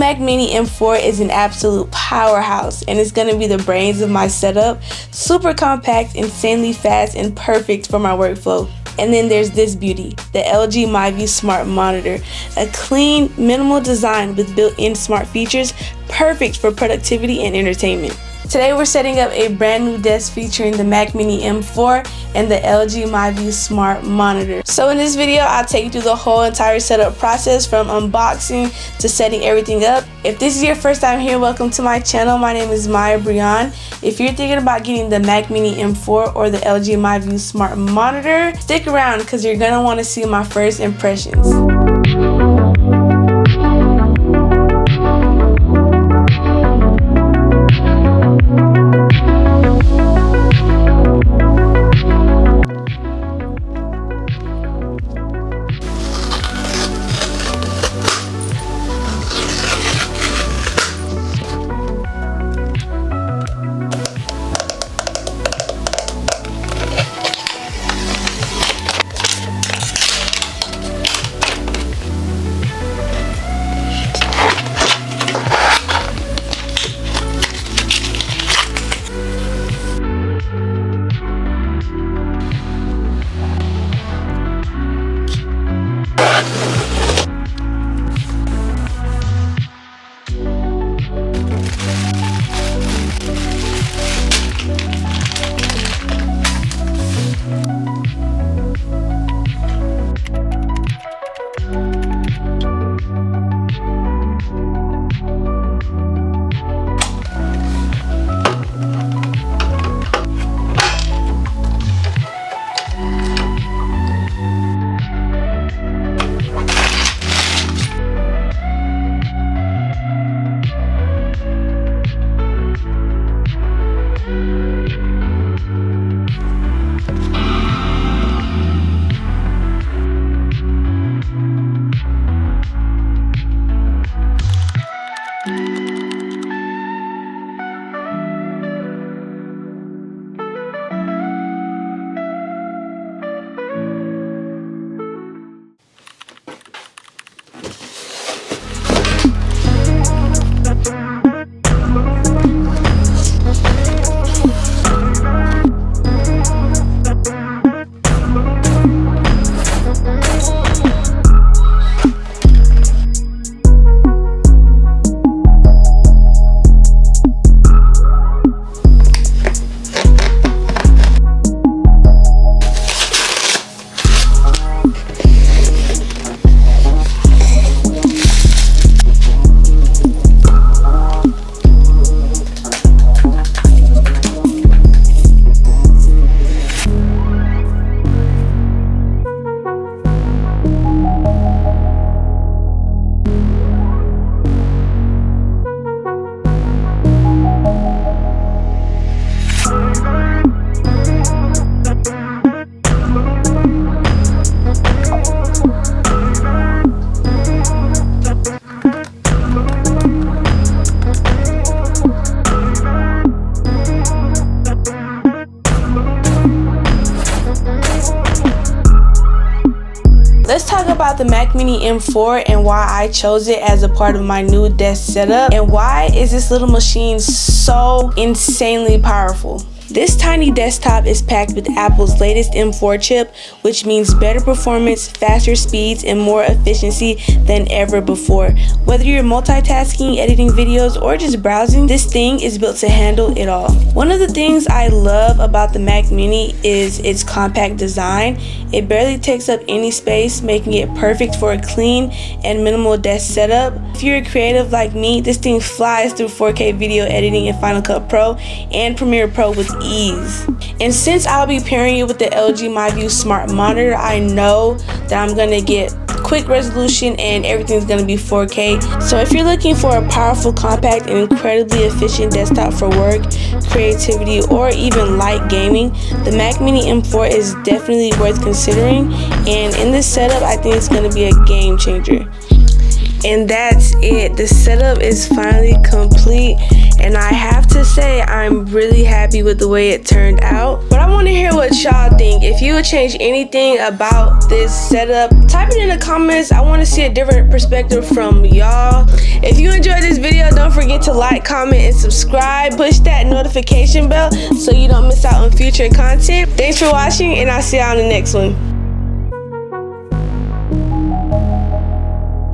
Mac Mini M4 is an absolute powerhouse and it's going to be the brains of my setup. Super compact, insanely fast, and perfect for my workflow. And then there's this beauty, the LG MyView Smart Monitor. A clean, minimal design with built-in smart features, perfect for productivity and entertainment. Today we're setting up a brand new desk featuring the Mac Mini M4 and the LG MyView Smart Monitor. So in this video, I'll take you through the whole entire setup process from unboxing to setting everything up. If this is your first time here, welcome to my channel. My name is Maya Brian. If you're thinking about getting the Mac Mini M4 or the LG MyView Smart Monitor, stick around because you're going to want to see my first impressions. Let's talk about the Mac Mini M4 and why I chose it as a part of my new desk setup, and why is this little machine so insanely powerful. This tiny desktop is packed with Apple's latest M4 chip, which means better performance, faster speeds, and more efficiency than ever before. Whether you're multitasking, editing videos, or just browsing, this thing is built to handle it all. One of the things I love about the Mac Mini is its compact design. It barely takes up any space, making it perfect for a clean and minimal desk setup. If you're a creative like me, this thing flies through 4K video editing in Final Cut Pro and Premiere Pro with ease. And since I'll be pairing it with the LG MyView Smart Monitor, I know that I'm gonna get quick resolution and everything's gonna be 4K. So if you're looking for a powerful, compact, and incredibly efficient desktop for work, creativity, or even light gaming, the Mac Mini M4 is definitely worth considering. And in this setup, I think it's gonna be a game changer. And that's it. The setup is finally complete, and I have to say I'm really happy with the way it turned out. But I want to hear what y'all think. If you would change anything about this setup, type it in the comments. I want to see a different perspective from y'all. If you enjoyed this video, don't forget to like, comment, and subscribe. Push that notification bell so you don't miss out on future content. Thanks for watching, and I'll see y'all on the next one.